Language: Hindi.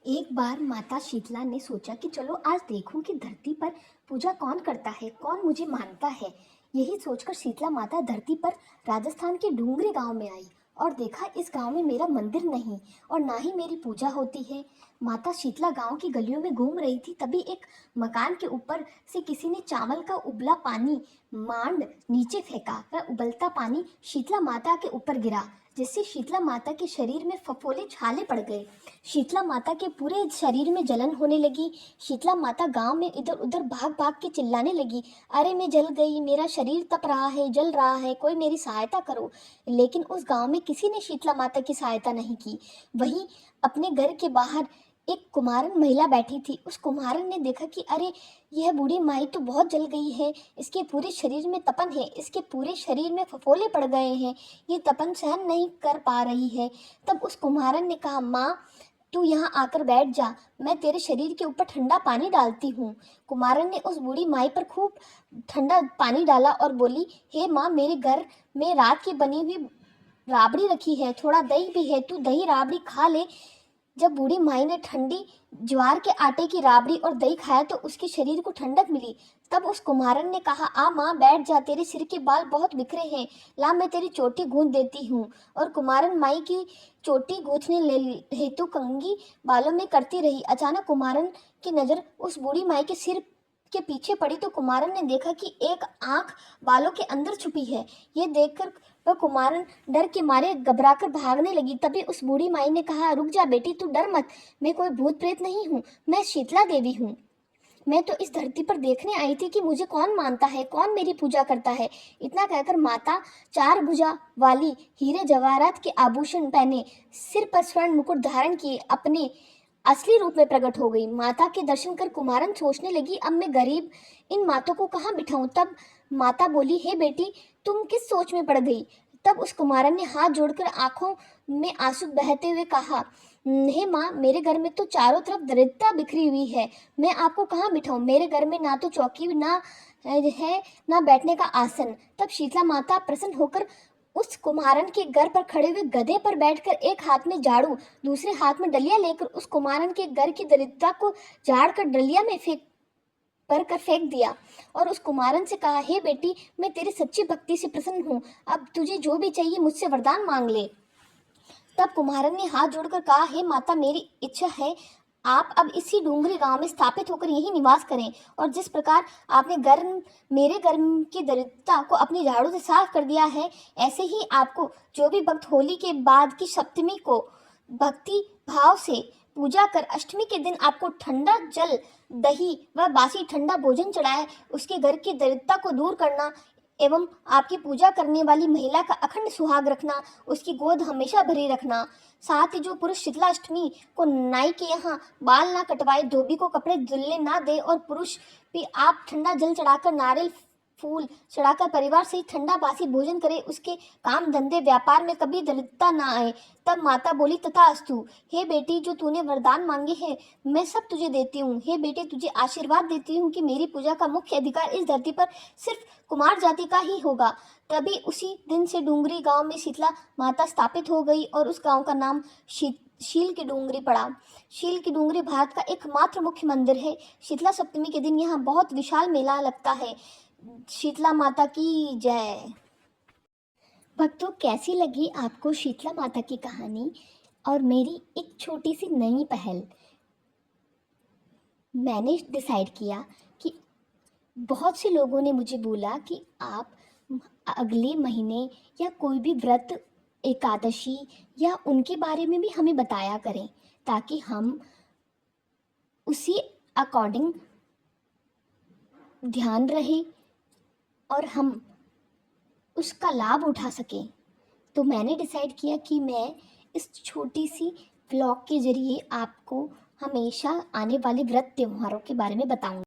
एक बार माता शीतला ने सोचा कि चलो आज देखूं कि धरती पर पूजा कौन करता है, कौन मुझे मानता है। यही सोचकर शीतला माता धरती पर राजस्थान के डूंगरी गांव में आई और देखा इस गांव में मेरा मंदिर नहीं और ना ही मेरी पूजा होती है। माता शीतला गांव की गलियों में घूम रही थी, तभी एक मकान के ऊपर से किसी ने चावल का उबला पानी मांड नीचे फेंका। वह उबलता पानी शीतला माता के ऊपर गिरा, जिससे शीतला माता के शरीर में फफोले छाले पड़ गए। शीतला माता के पूरे शरीर में जलन होने लगी। शीतला माता गांव में इधर उधर भाग भाग के चिल्लाने लगी, अरे मैं जल गई, मेरा शरीर तप रहा है, जल रहा है, कोई मेरी सहायता करो। लेकिन उस गांव में किसी ने शीतला माता की सहायता नहीं की। वहीं अपने घर के बाहर एक कुमारन महिला बैठी थी। उस कुम्हारन ने देखा कि अरे यह बूढ़ी माई तो बहुत जल गई है, इसके पूरे शरीर में तपन है, इसके पूरे शरीर में फफोले पड़ गए हैं, ये तपन सहन नहीं कर पा रही है। तब उस कुम्हारन ने कहा, माँ तू यहाँ आकर बैठ जा, मैं तेरे शरीर के ऊपर ठंडा पानी डालती हूँ। कुमारन ने उस बूढ़ी माई पर खूब ठंडा पानी डाला और बोली, हे माँ, मेरे घर में रात की बनी हुई राबड़ी रखी है, थोड़ा दही भी है, तू दही राबड़ी खा ले। जब बूढ़ी माई ने ठंडी ज्वार के आटे की राबड़ी और दही खाया तो उसके शरीर को ठंडक मिली। तब उस कुम्हारन ने कहा, आ माँ बैठ जा, तेरे सिर के बाल बहुत बिखरे हैं, ला मैं तेरी चोटी गूंथ देती हूँ। और कुम्हारन माई की चोटी गूंथने हेतु कंघी बालों में करती रही। अचानक कुम्हारन की नजर उस बूढ़ी माई के सिर के पीछे पड़ी तो कुम्हारन ने देखा कि एक आंख बालों के अंदर छुपी है। ये देखकर वह कुम्हारन डर के मारे घबराकर भागने लगी। तभी उस बूढ़ी माई ने कहा, रुक जा बेटी, तू डर मत, मैं कोई भूत प्रेत नहीं हूँ, मैं शीतला देवी हूँ। मैं तो इस धरती पर देखने आई थी कि मुझे कौन मानता है, कौन मेरी पूजा करता है। इतना कहकर माता चार भुजा वाली हीरे जवाहरात के आभूषण पहने, सिर पर स्वर्ण मुकुट धारण किए अपने असली रूप में प्रकट हो गई। माता के दर्शन कर कुमारन सोचने लगी, अब मैं गरीब इन मातों को कहाँ बिठाऊं। तब माता बोली, हे बेटी, तुम किस सोच में पड़ गई। तब उस कुमारन ने हाथ जोड़कर आंखों में आंसू बहते हुए कहा, हे माँ, मेरे घर में तो चारों तरफ दरिद्रता बिखरी हुई है, मैं आपको कहाँ बिठाऊं। मेरे घर में ना तो चौकी ना है, ना बैठने का आसन। तब शीतला माता प्रसन्न होकर उस कुम्हारन के घर पर खड़े हुए गधे पर बैठकर एक हाथ में झाड़ू, दूसरे हाथ में डलिया लेकर उस कुम्हारन के घर की दरिद्रता को झाड़ कर डलिया में फेंक दिया और उस कुम्हारन से कहा, हे बेटी, मैं तेरी सच्ची भक्ति से प्रसन्न हूँ, अब तुझे जो भी चाहिए मुझसे वरदान मांग ले। तब कुम्हारन ने हाथ जोड़कर कहा, हे माता, मेरी इच्छा है आप अब इसी डूंगरी गांव में स्थापित होकर यही निवास करें, और जिस प्रकार आपने मेरे घर की दरिद्रता को अपनी झाड़ू से साफ कर दिया है, ऐसे ही आपको जो भी भक्त होली के बाद की सप्तमी को भक्ति भाव से पूजा कर अष्टमी के दिन आपको ठंडा जल, दही व बासी ठंडा भोजन चढ़ाए, उसके घर की दरिद्रता को दूर करना एवं आपकी पूजा करने वाली महिला का अखंड सुहाग रखना, उसकी गोद हमेशा भरी रखना। साथ ही जो पुरुष शीतलाष्टमी को नाई के यहाँ बाल ना कटवाए, धोबी को कपड़े धुलने ना दे और पुरुष भी आप ठंडा जल चढ़ाकर, नारियल फूल चढ़ाकर परिवार से ठंडा बासी भोजन करे, उसके काम धंधे व्यापार में कभी दरिद्रता ना आए। तब माता बोली, तथास्तु। हे बेटी, जो तूने वरदान मांगे हैं मैं सब तुझे देती हूँ। हे बेटे, तुझे आशीर्वाद देती हूँ कि मेरी पूजा का मुख्य अधिकार इस धरती पर सिर्फ कुमार जाति का ही होगा। तभी उसी दिन से डूंगरी गांव में शीतला माता स्थापित हो गई और उस गांव का नाम शील की डूंगरी पड़ा। शील की डूंगरी भारत का एकमात्र मुख्य मंदिर है। शीतला सप्तमी के दिन यहाँ बहुत विशाल मेला लगता है। शीतला माता की जय। भक्तों, कैसी लगी आपको शीतला माता की कहानी और मेरी एक छोटी सी नई पहल। मैंने डिसाइड किया कि बहुत से लोगों ने मुझे बोला कि आप अगले महीने या कोई भी व्रत, एकादशी या उनके बारे में भी हमें बताया करें, ताकि हम उसी अकॉर्डिंग ध्यान रहे और हम उसका लाभ उठा सकें। तो मैंने डिसाइड किया कि मैं इस छोटी सी व्लॉग के ज़रिए आपको हमेशा आने वाले व्रत त्योहारों के बारे में बताऊंगी।